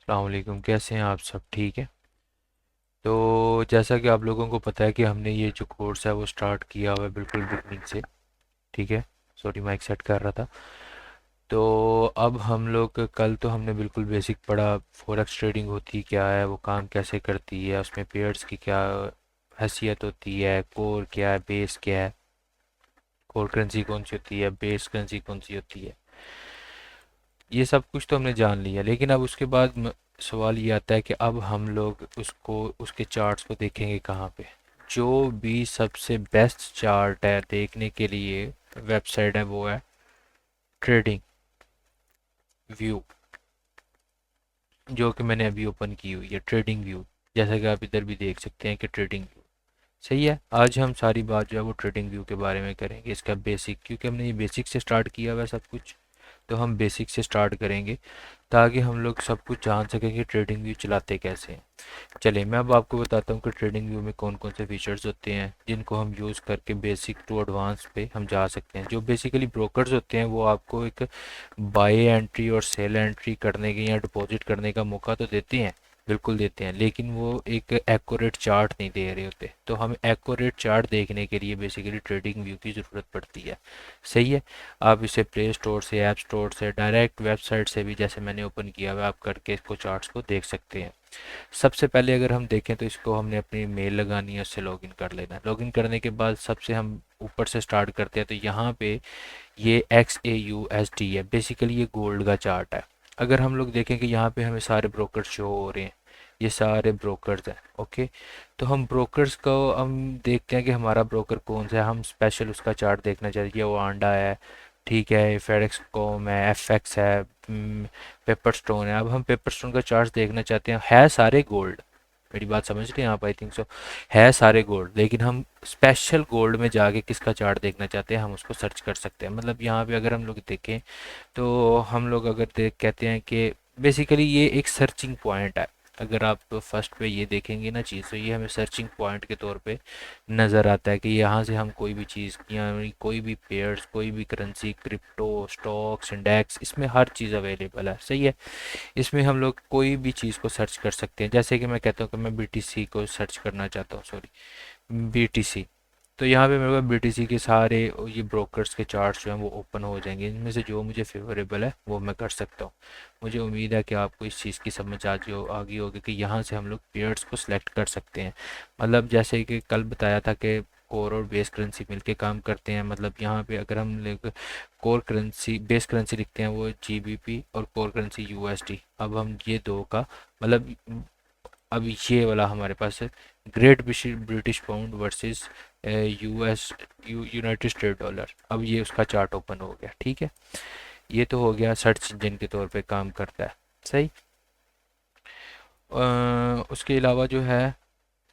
अस्सलाम वालेकुम, कैसे हैं आप? सब ठीक है? तो जैसा कि आप लोगों को पता है कि हमने ये जो कोर्स है वो स्टार्ट किया हुआ है बिल्कुल बिगनिंग से। ठीक है। सॉरी, माइक सेट कर रहा था। तो अब हम लोग कल तो हमने बिल्कुल बेसिक पढ़ा, फॉरेक्स ट्रेडिंग होती क्या है, वो काम कैसे करती है, उसमें पेयर्स की क्या हैसियत होती है, कोर क्या है, बेस क्या है, कोर करेंसी कौन सी होती है, बेस करेंसी कौन सी होती है। ये सब कुछ तो हमने जान लिया, लेकिन अब उसके बाद सवाल ये आता है कि अब हम लोग उसको उसके चार्ट्स को देखेंगे कहाँ पे। जो भी सबसे बेस्ट चार्ट है देखने के लिए वेबसाइट है वो है ट्रेडिंग व्यू, जो कि मैंने अभी ओपन की हुई है ट्रेडिंग व्यू। जैसा कि आप इधर भी देख सकते हैं कि ट्रेडिंग व्यू सही है। आज हम सारी बात जो है वो ट्रेडिंग व्यू के बारे में करेंगे, इसका बेसिक, क्योंकि हमने ये बेसिक से स्टार्ट किया हुआ है सब कुछ। तो हम बेसिक से स्टार्ट करेंगे ताकि हम लोग सब कुछ जान सकें कि ट्रेडिंग व्यू चलाते कैसे हैं। चलिए मैं अब आपको बताता हूँ कि ट्रेडिंग व्यू में कौन कौन से फीचर्स होते हैं जिनको हम यूज़ करके बेसिक टू एडवांस पे हम जा सकते हैं। जो बेसिकली ब्रोकर्स होते हैं वो आपको एक बाय एंट्री और सेल एंट्री करने के या डिपॉजिट करने का मौका तो देते हैं, बिल्कुल देते हैं, लेकिन वो एक एक्यूरेट चार्ट नहीं दे रहे होते। तो हमें एक्यूरेट चार्ट देखने के लिए बेसिकली ट्रेडिंग व्यू की ज़रूरत पड़ती है। सही है। आप इसे प्ले स्टोर से, ऐप स्टोर से, डायरेक्ट वेबसाइट से भी, जैसे मैंने ओपन किया हुआ, आप करके इसको चार्ट्स को देख सकते हैं। सबसे पहले अगर हम देखें तो इसको हमने अपनी मेल लगानी है, उससे लॉगिन कर लेना है। लॉगिन करने के बाद सबसे हम ऊपर से स्टार्ट करते हैं, तो यहाँ पे ये XAUSD है, बेसिकली ये गोल्ड का चार्ट है। अगर हम लोग देखें कि यहाँ पे हमें सारे ब्रोकर्स शो हो रहे हैं, ये सारे ब्रोकर्स हैं। ओके। तो हम ब्रोकर्स को हम देखते हैं कि हमारा ब्रोकर कौन सा है, हम स्पेशल उसका चार्ट देखना चाहिए। वो आंडा है, ठीक है, फेडेक्स कॉम है, FX है, पेपर स्टोन है। अब हम पेपर स्टोन का चार्ट देखना चाहते हैं, है सारे गोल्ड। मेरी बात समझ रहे हैं आप? I think so. है सारे गोल्ड, लेकिन हम स्पेशल गोल्ड में जाके किसका चार्ट देखना चाहते हैं हम उसको सर्च कर सकते हैं। मतलब यहाँ पे अगर हम लोग देखें तो हम लोग अगर देख कहते हैं कि बेसिकली ये एक सर्चिंग पॉइंट है। अगर आप फर्स्ट पे ये देखेंगे ना चीज़, तो ये हमें सर्चिंग पॉइंट के तौर पे नज़र आता है कि यहाँ से हम कोई भी चीज़ या कोई भी पेयर्स, कोई भी करेंसी, क्रिप्टो, स्टॉक्स, इंडेक्स, इसमें हर चीज़ अवेलेबल है। सही है। इसमें हम लोग कोई भी चीज़ को सर्च कर सकते हैं। जैसे कि मैं कहता हूँ कि मैं BTC को सर्च करना चाहता हूँ, सॉरी, BTC। तो यहाँ पे मेरे को BTC के सारे ये ब्रोकर्स के चार्ट्स जो हैं वो ओपन हो जाएंगे। इनमें से जो मुझे फेवरेबल है वो मैं कर सकता हूँ। मुझे उम्मीद है कि आपको इस चीज़ की समझ आ गई होगी कि यहाँ से हम लोग पेयर्स को सिलेक्ट कर सकते हैं। मतलब जैसे कि कल बताया था कि कोर और बेस करेंसी मिलके काम करते हैं। मतलब यहाँ पे अगर हम कोर करेंसी, बेस करेंसी लिखते हैं वो GBP, और कोर करेंसी USD। अब हम ये दो का मतलब, अब ये वाला हमारे पास है great British pound versus US United state dollar. अब ये उसका चार्ट ओपन हो गया। ठीक है। ये तो हो गया, सर्च इंजन के तौर पे काम करता है। सही। उसके अलावा जो है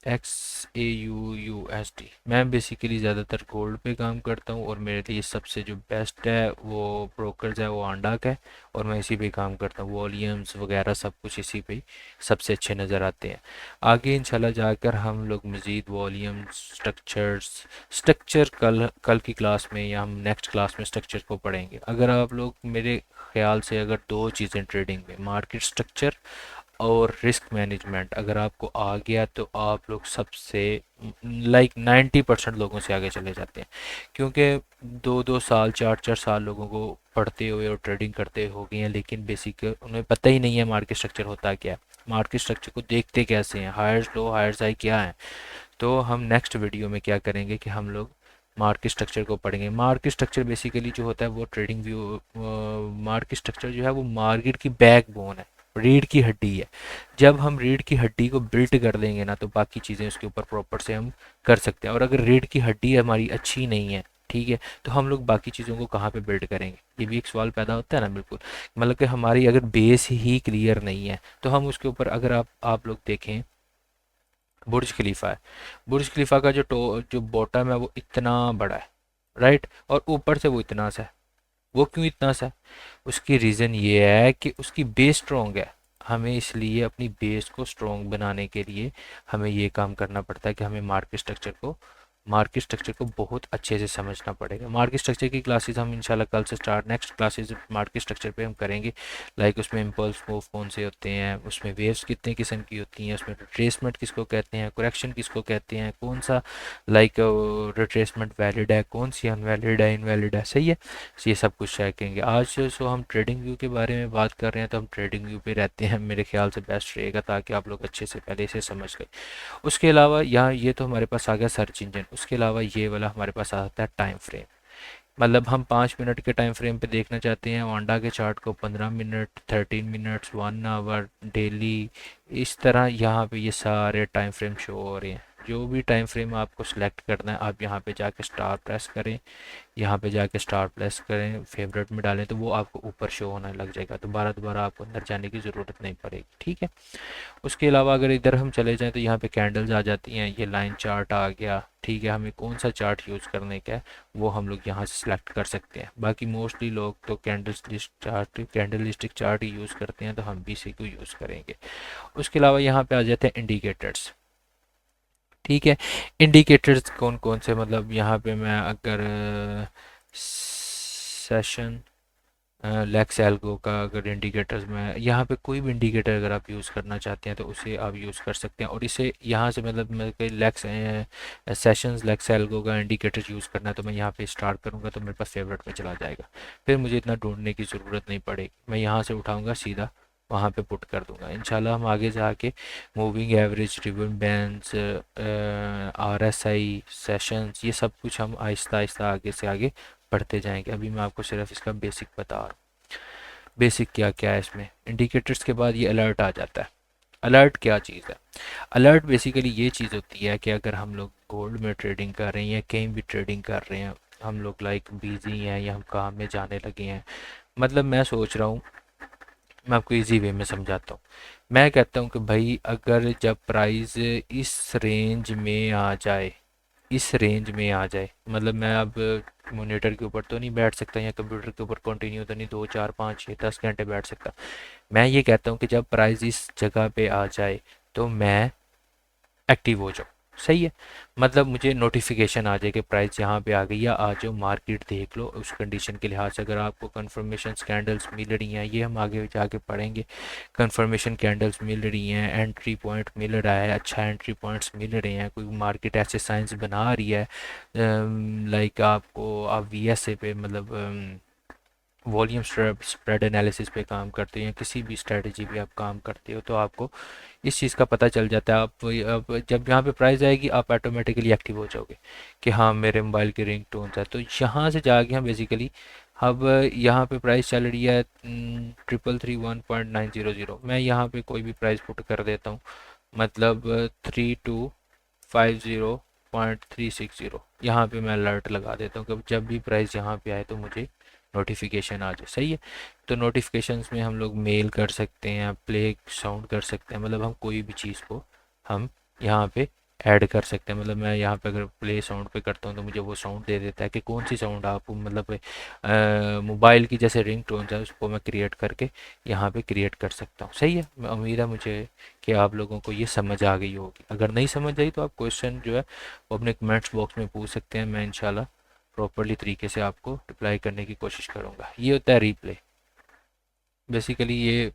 XAUUSD, मैं बेसिकली ज़्यादातर गोल्ड पे काम करता हूँ, और मेरे लिए सबसे जो बेस्ट है वो ब्रोकर्स है वो आंडाक है, और मैं इसी पे काम करता हूँ। वॉल्यूम्स वगैरह सब कुछ इसी पे सबसे अच्छे नज़र आते हैं। आगे इंशाल्लाह जाकर हम लोग मज़ीद वॉल्यूम्स, स्ट्रक्चर कल कल की क्लास में या हम नेक्स्ट क्लास में स्ट्रक्चर को पढ़ेंगे। अगर आप लोग, मेरे ख्याल से अगर दो चीज़ें ट्रेडिंग में, मार्केट स्ट्रक्चर और रिस्क मैनेजमेंट, अगर आपको आ गया तो आप लोग सबसे, लाइक 90% लोगों से आगे चले जाते हैं। क्योंकि 2-2 साल, 4-4 साल लोगों को पढ़ते हुए और ट्रेडिंग करते हो गए हैं, लेकिन बेसिक उन्हें पता ही नहीं है मार्केट स्ट्रक्चर होता क्या है, मार्केट स्ट्रक्चर को देखते कैसे हैं, हायर्स लो हायर्स हाई क्या है। तो हम नेक्स्ट वीडियो में क्या करेंगे कि हम लोग मार्केट स्ट्रक्चर को पढ़ेंगे। मार्केट स्ट्रक्चर बेसिकली जो होता है वो ट्रेडिंग व्यू, मार्केट स्ट्रक्चर जो है वो मार्केट की बैकबोन है, रीढ़ की हड्डी है। जब हम रीढ़ की हड्डी को बिल्ड कर देंगे ना, तो बाकी चीज़ें उसके ऊपर प्रॉपर से हम कर सकते हैं। और अगर रीढ़ की हड्डी हमारी अच्छी नहीं है, ठीक है, तो हम लोग बाकी चीज़ों को कहाँ पे बिल्ड करेंगे, ये भी एक सवाल पैदा होता है ना। बिल्कुल। मतलब कि हमारी अगर बेस ही क्लियर नहीं है तो हम उसके ऊपर, अगर आप लोग देखें, बुर्ज खलीफा है, बुर्ज खलीफा का जो बॉटम है वो इतना बड़ा है, राइट, और ऊपर से वो इतना सा है। वो क्यों इतना सा है? उसकी रीज़न ये है कि उसकी बेस स्ट्रॉन्ग है। हमें इसलिए अपनी बेस को स्ट्रॉन्ग बनाने के लिए हमें ये काम करना पड़ता है कि हमें मार्केट स्ट्रक्चर को मार्केट स्ट्रक्चर को बहुत अच्छे से समझना पड़ेगा। मार्केट स्ट्रक्चर की क्लासेस हम इंशाल्लाह कल से start, next classes market structure पे हम करेंगे। लाइक उसमें इम्पल्स मूव कौन से होते हैं, उसमें वेव्स कितने किस्म की होती हैं, उसमें रिट्रेसमेंट किसको कहते हैं, करेक्शन किसको कहते हैं, कौन सा लाइक रिट्रेसमेंट वैलिड है, कौन सी अनवैलिड है, इनवैलिड है, सही है। तो ये सब कुछ सीखेंगे आज। सो हम ट्रेडिंग व्यू के बारे में बात कर रहे हैं, तो हम ट्रेडिंग व्यू पे रहते हैं, मेरे ख्याल से बेस्ट रहेगा, ताकि आप लोग अच्छे से पहले से समझ गए। उसके अलावा यहाँ ये तो हमारे पास आ गया सर्च इंजन। उसके अलावा ये वाला हमारे पास आता है टाइम फ्रेम। मतलब हम 5 मिनट के टाइम फ्रेम पे देखना चाहते हैं वांडा के चार्ट को, 15 मिनट, 13 मिनट्स, 1 आवर, डेली, इस तरह यहाँ पे ये सारे टाइम फ्रेम शो हो रहे हैं। जो भी टाइम फ्रेम आपको सिलेक्ट करना है, आप यहाँ पे जाके स्टार प्रेस करें, यहाँ पे जाके स्टार प्रेस करें, फेवरेट में डालें, तो वो आपको ऊपर शो होने लग जाएगा। दोबारा दोबारा आपको अंदर जाने की ज़रूरत नहीं पड़ेगी, ठीक है। उसके अलावा अगर इधर हम चले जाएं तो यहाँ पे कैंडल्स आ जाती हैं, ये लाइन चार्ट आ गया, ठीक है। हमें कौन सा चार्ट यूज़ करने का है वो हम लोग यहाँ से सिलेक्ट कर सकते हैं। बाकी मोस्टली लोग तो कैंडलस्टिक चार्ट ही यूज़ करते हैं, तो हम भी इसी को यूज़ करेंगे। उसके अलावा यहाँ पे आ जाते हैं इंडिकेटर्स, ठीक है। इंडिकेटर्स कौन कौन से, मतलब यहाँ पे मैं अगर सेशन लेक्स एल्गो का अगर इंडिकेटर्स में, यहाँ पे कोई भी इंडिकेटर अगर आप यूज़ करना चाहते हैं तो उसे आप यूज़ कर सकते हैं। और इसे यहाँ से मतलब मैं कोई लेक्स सेशंस लेक्स एल्गो का इंडिकेटर यूज़ करना है, तो मैं यहाँ पे स्टार्ट करूँगा तो मेरे पास फेवरेट में चला जाएगा। फिर मुझे इतना ढूंढने की ज़रूरत नहीं पड़ेगी, मैं यहाँ से उठाऊँगा सीधा वहाँ पे पुट कर दूंगा। इंशाल्लाह हम आगे जाके moving average, ribbon bands, RSI sessions, ये सब कुछ हम आहिस्ता आहिस्ता आगे से आगे बढ़ते जाएंगे। अभी मैं आपको सिर्फ इसका बेसिक बता रहा हूँ। बेसिक क्या क्या है इसमें। इंडिकेटर्स के बाद ये अलर्ट आ जाता है। अलर्ट क्या चीज़ है? अलर्ट बेसिकली ये चीज़ होती है कि अगर हम लोग गोल्ड में ट्रेडिंग कर रहे हैं या कहीं भी ट्रेडिंग कर रहे हैं, हम लोग लाइक बिजी हैं या हम काम में जाने लगे हैं, मतलब मैं सोच रहा हूँ, मैं आपको इजी वे में समझाता हूँ। मैं कहता हूँ कि भाई अगर जब प्राइस इस रेंज में आ जाए, इस रेंज में आ जाए, मतलब मैं अब मॉनिटर के ऊपर तो नहीं बैठ सकता या कंप्यूटर के ऊपर कंटिन्यू तो नहीं 2 4 5 6 10 घंटे बैठ सकता। मैं ये कहता हूँ कि जब प्राइस इस जगह पे आ जाए तो मैं एक्टिव हो जाऊँ, सही है। मतलब मुझे नोटिफिकेशन आ जाए कि प्राइस यहाँ पे आ गई, या आ जाओ मार्केट देख लो उस कंडीशन के लिहाज से। अगर आपको कंफर्मेशन कैंडल्स मिल रही हैं, ये हम आगे जाके पढ़ेंगे, कंफर्मेशन कैंडल्स मिल रही हैं, एंट्री पॉइंट मिल रहा है, अच्छा एंट्री पॉइंट्स मिल रहे हैं, कोई मार्केट ऐसे साइंस बना रही है, लाइक आपको आप VSA पे मतलब वॉल्यूम स्प्रेड एनालिसिस पे काम करते हो या किसी भी स्ट्रेटजी पे आप काम करते हो, तो आपको इस चीज़ का पता चल जाता है। आप जब यहाँ पे प्राइस आएगी आप ऑटोमेटिकली एक्टिव हो जाओगे कि हाँ मेरे मोबाइल की रिंग टोन है। तो यहाँ से जाके हम बेसिकली, अब यहाँ पे प्राइस चल रही है 333 1.900, मैं यहाँ पे कोई भी प्राइस पुट कर देता हूँ, मतलब 3250.360, यहाँ पे मैं अलर्ट लगा देता हूँ कि जब भी प्राइस यहाँ पे आए तो मुझे नोटिफिकेशन आ जाए, सही है। तो नोटिफिकेशंस में हम लोग मेल कर सकते हैं, प्ले साउंड कर सकते हैं, मतलब हम कोई भी चीज़ को हम यहाँ पे ऐड कर सकते हैं। मतलब मैं यहाँ पे अगर प्ले साउंड पे करता हूँ तो मुझे वो साउंड दे देता है कि कौन सी साउंड आपको, मतलब मोबाइल की जैसे रिंग टोन है उसको मैं क्रिएट करके यहाँ पे क्रिएट कर सकता हूँ, सही है। उम्मीद है मुझे कि आप लोगों को ये समझ आ गई होगी। अगर नहीं समझ आई तो आप क्वेश्चन जो है वो अपने कमेंट्स बॉक्स में पूछ सकते हैं, मैं इंशाल्लाह प्रॉपरली तरीके से आपको रिप्लाई करने की कोशिश करूँगा। ये होता है रीप्ले। बेसिकली ये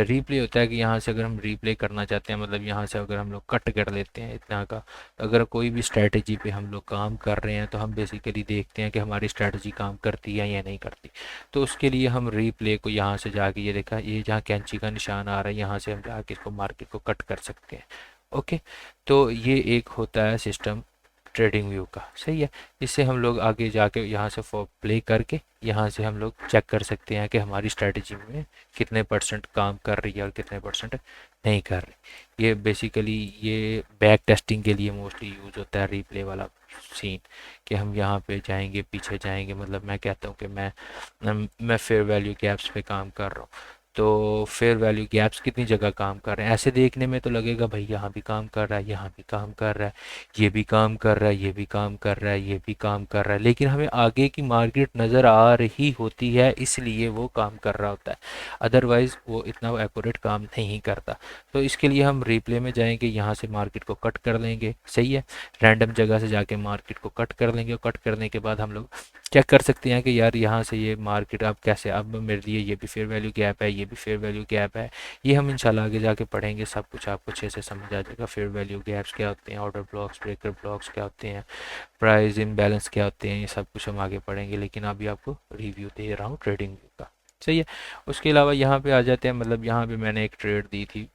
रीप्ले होता है कि यहाँ से अगर हम रीप्ले करना चाहते हैं, मतलब यहाँ से अगर हम लोग कट कर लेते हैं इतना का, तो अगर कोई भी स्ट्रैटेजी पे हम लोग काम कर रहे हैं तो हम बेसिकली देखते हैं कि हमारी स्ट्रैटेजी काम करती है या नहीं करती। तो उसके लिए हम रीप्ले को यहाँ से जाके, ये देखा ये जहाँ कैंची का निशान आ रहा है, यहाँ से हम जाके इसको मार्केट को कट कर सकते हैं। ओके, तो ये एक होता है सिस्टम ट्रेडिंग व्यू का, सही है। इससे हम लोग आगे जाके यहाँ से फॉर प्ले करके यहाँ से हम लोग चेक कर सकते हैं कि हमारी स्ट्रेटजी में कितने परसेंट काम कर रही है और कितने परसेंट नहीं कर रही। ये बेसिकली ये बैक टेस्टिंग के लिए मोस्टली यूज़ होता है रिप्ले वाला सीन, कि हम यहाँ पे जाएंगे, पीछे जाएंगे। मतलब मैं कहता हूँ कि मैं फेयर वैल्यू गैप्स पे काम कर रहा हूँ, तो फेयर वैल्यू गैप्स कितनी जगह काम कर रहे हैं। ऐसे देखने में तो लगेगा भाई यहाँ भी काम कर रहा है, यहाँ भी काम कर रहा है, ये भी काम कर रहा है, ये भी काम कर रहा है, ये भी काम कर रहा है, लेकिन हमें आगे की मार्केट नज़र आ रही होती है, इसलिए वो काम कर रहा होता है। अदरवाइज़ वो इतना एक्यूरेट काम नहीं करता। तो इसके लिए हम रिप्ले में जाएंगे, यहाँ से मार्केट को कट कर लेंगे, सही है। रैंडम जगह से जाके मार्केट को कट कर लेंगे, और कट करने के बाद हम लोग चेक कर सकते हैं कि यार यहाँ से ये मार्केट अब कैसे, अब मेरे लिए ये भी फेयर वैल्यू गैप है, ये भी फेयर वैल्यू गैप है। ये हम इंशाल्लाह आगे जाके पढ़ेंगे, सब कुछ आपको अच्छे से समझ आ जाएगा। फेयर वैल्यू गैप्स क्या होते हैं, ऑर्डर ब्लॉक्स, ब्रेकर ब्लॉक्स क्या होते हैं, प्राइस इम्बैलेंस क्या होते हैं, ये सब कुछ हम आगे पढ़ेंगे, लेकिन अभी आपको रिव्यू दे रहा हूँ ट्रेडिंग व्यू का, सही है। उसके अलावा यहाँ पे आ जाते हैं, मतलब यहाँ पे मैंने एक ट्रेड दी थी,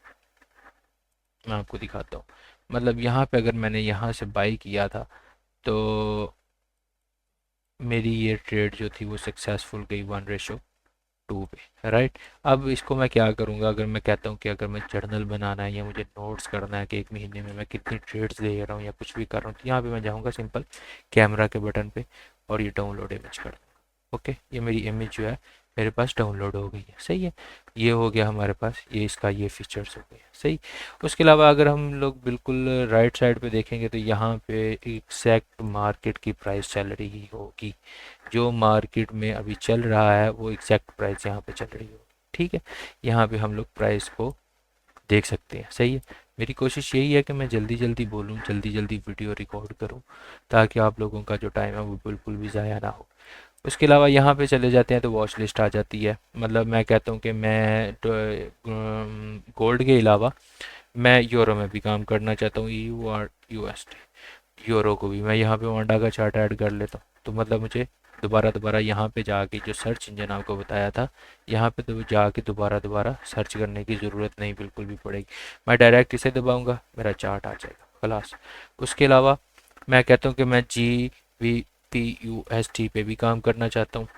मैं आपको दिखाता हूँ। मतलब यहाँ पे अगर मैंने यहाँ से बाई किया था, तो मेरी ये ट्रेड जो थी वो सक्सेसफुल गई 1:2 पे, राइट। अब इसको मैं क्या करूँगा, अगर मैं कहता हूँ कि अगर मैं जर्नल बनाना है या मुझे नोट्स करना है कि एक महीने में मैं कितनी ट्रेड्स ले रहा हूँ या कुछ भी कर रहा हूँ, तो यहाँ पे मैं जाऊँगा सिंपल कैमरा के बटन पे और ये डाउनलोड इमेज कर दूँगा। ओके, ये मेरी इमेज जो है मेरे पास डाउनलोड हो गई है, सही है। ये हो गया हमारे पास, ये इसका ये फीचर्स हो गए, सही। उसके अलावा अगर हम लोग बिल्कुल राइट साइड पे देखेंगे, तो यहाँ पे एग्जैक्ट मार्केट की प्राइस चल रही होगी, जो मार्केट में अभी चल रहा है वो एग्जैक्ट प्राइस यहाँ पे चल रही होगी, ठीक है। यहाँ पे हम लोग प्राइस को देख सकते हैं, सही है। मेरी कोशिश यही है कि मैं जल्दी जल्दी बोलूँ, जल्दी जल्दी वीडियो रिकॉर्ड करूँ, ताकि आप लोगों का जो टाइम है वो बिल्कुल भी ज़ाया ना हो। उसके अलावा यहाँ पे चले जाते हैं तो वॉच लिस्ट आ जाती है। मतलब मैं कहता हूँ कि मैं गोल्ड के अलावा मैं यूरो में भी काम करना चाहता हूँ, यू आर USD, यूरो को भी मैं यहाँ पे वांडा का चार्ट ऐड कर लेता हूँ। तो मतलब मुझे दोबारा दोबारा यहाँ पे जाके जो सर्च इंजन आपको बताया था, यहाँ पे तो जाके दोबारा दोबारा सर्च करने की ज़रूरत नहीं बिल्कुल भी पड़ेगी। मैं डायरेक्ट इसे दबाऊँगा, मेरा चार्ट आ जाएगा, खलास। उसके अलावा मैं कहता हूँ कि मैं GBP USD पे भी काम करना चाहता हूँ।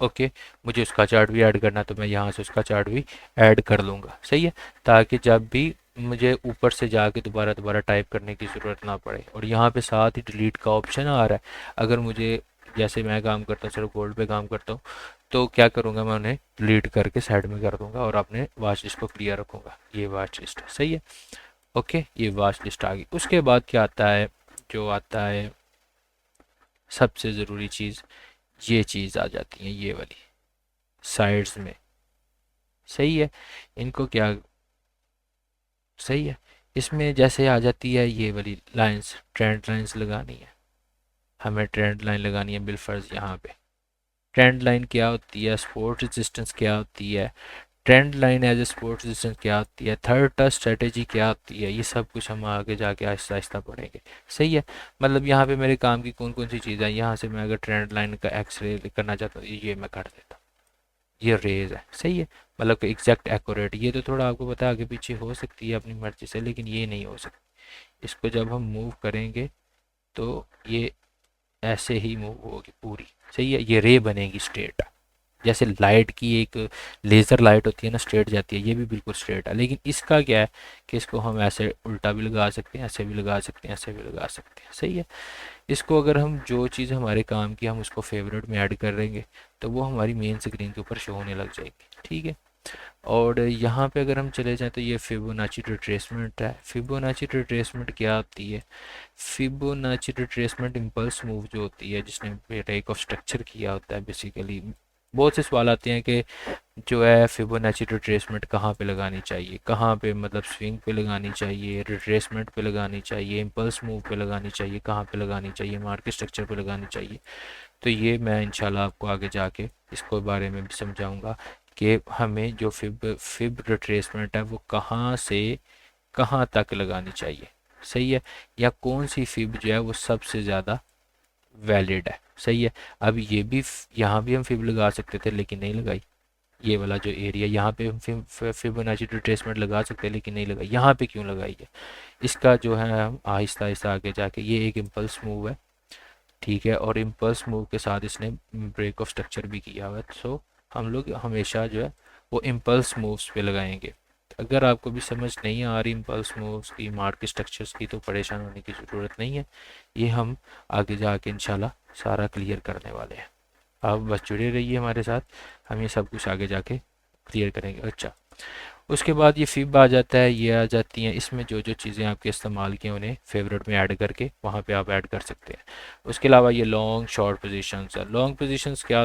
ओके, मुझे उसका चार्ट भी ऐड करना, तो मैं यहाँ से उसका चार्ट भी ऐड कर लूँगा, सही है। ताकि जब भी मुझे ऊपर से जाके दोबारा दोबारा टाइप करने की ज़रूरत ना पड़े। और यहाँ पे साथ ही डिलीट का ऑप्शन आ रहा है। अगर मुझे, जैसे मैं काम करता हूँ, सिर्फ गोल्ड पे काम करता हूँ, तो क्या करूँगा, मैं उन्हें डिलीट करके साइड में कर दूंगा और अपने वॉच लिस्ट को क्लियर रखूँगा। ये वॉच लिस्ट है, सही है। ओके, ये वॉच लिस्ट आ गई। उसके बाद क्या आता है, जो आता है सबसे ज़रूरी चीज़, ये चीज़ आ जाती है, ये वाली साइड्स में, सही है। इनको क्या, सही है। इसमें जैसे आ जाती है ये वाली लाइंस, ट्रेंड लाइंस लगानी है, हमें ट्रेंड लाइन लगानी है बिलफर्ज यहाँ पे। ट्रेंड लाइन क्या होती है, सपोर्ट रेजिस्टेंस क्या होती है, trend line as a support resistance क्या होती है, थर्ड टच स्ट्रेटेजी क्या होती है, ये सब कुछ हम आगे जाके आहिस्ता आहिस्ता पढ़ेंगे, सही है। मतलब यहाँ पे मेरे काम की कौन कौन सी चीज़ें हैं, यहाँ से मैं अगर ट्रेंड लाइन का एक्सरे करना चाहता हूँ, ये मैं कर देता हूँ, ये रेज है, सही है। मतलब कि एग्जैक्ट एक्यूरेट, ये तो थोड़ा आपको पता है आगे पीछे हो सकती है अपनी मर्जी से, लेकिन ये नहीं हो सकती। इसको जब हम मूव करेंगे तो ये ऐसे ही मूव होगी पूरी, सही है। ये रे बनेगी स्ट्रेट, जैसे लाइट की एक लेज़र लाइट होती है ना, स्ट्रेट जाती है, ये भी बिल्कुल स्ट्रेट है। लेकिन इसका क्या है कि इसको हम ऐसे उल्टा भी लगा सकते हैं, ऐसे भी लगा सकते हैं, ऐसे भी लगा सकते हैं, सही है। इसको अगर हम जो चीज़ हमारे काम की हम उसको फेवरेट में ऐड कर देंगे, तो वो हमारी मेन स्क्रीन के ऊपर शो होने लग जाएगी, ठीक है। और यहाँ पे अगर हम चले जाएं तो ये फिबोनाची रिट्रेसमेंट है। फिबोनाची रिट्रेसमेंट क्या होती है, फिबोनाची रिट्रेसमेंट इम्पल्स मूव जो होती है, जिसने ब्रेक ऑफ स्ट्रक्चर किया होता है बेसिकली। बहुत से सवाल आते हैं कि जो है फिबोनाची रिट्रेसमेंट कहाँ पे लगानी चाहिए, कहाँ पे, मतलब स्विंग पे लगानी चाहिए, रिट्रेसमेंट पे लगानी चाहिए, इम्पल्स मूव पे लगानी चाहिए, कहाँ पे लगानी चाहिए, मार्केट स्ट्रक्चर पे लगानी चाहिए। तो ये मैं इंशाल्लाह आपको आगे जाके इसको बारे में भी समझाऊंगा कि हमें जो फिब रिट्रेसमेंट है वो कहाँ से कहाँ तक लगानी चाहिए, सही है। या कौन सी फिब जो है वो सबसे ज़्यादा वैलिड है, सही है। अब ये भी, यहाँ भी हम फिब लगा सकते थे लेकिन नहीं लगाई। ये वाला जो एरिया यहाँ पे हम फिबोनाची रिट्रेसमेंट लगा सकते हैं लेकिन नहीं लगाई, यहाँ पे क्यों लगाई है, इसका जो है हम आहिस्ता आहिस्ता आगे जाके, ये एक इम्पल्स मूव है, ठीक है। और इम्पल्स मूव के साथ इसने ब्रेक ऑफ स्ट्रक्चर भी किया हुआ है, सो हम लोग हमेशा जो है वो इम्पल्स मूव्स पे लगाएंगे। अगर आपको भी समझ नहीं आ रही इम्पल्स मूव्स की, मार्केट स्ट्रक्चर्स की, तो परेशान होने की ज़रूरत नहीं है। ये हम आगे जाके इंशाल्लाह सारा क्लियर करने वाले हैं। आप बस जुड़े रहिए हमारे साथ, हम ये सब कुछ आगे जाके क्लियर करेंगे। अच्छा, उसके बाद ये फिब आ जाता है, ये आ जाती हैं, इसमें जो जो चीज़ें आपके इस्तेमाल की हैं उन्हें फेवरेट में ऐड करके वहाँ पे आप ऐड कर सकते हैं। उसके अलावा ये लॉन्ग शॉर्ट पोजीशंस है। लॉन्ग पोजीशंस क्या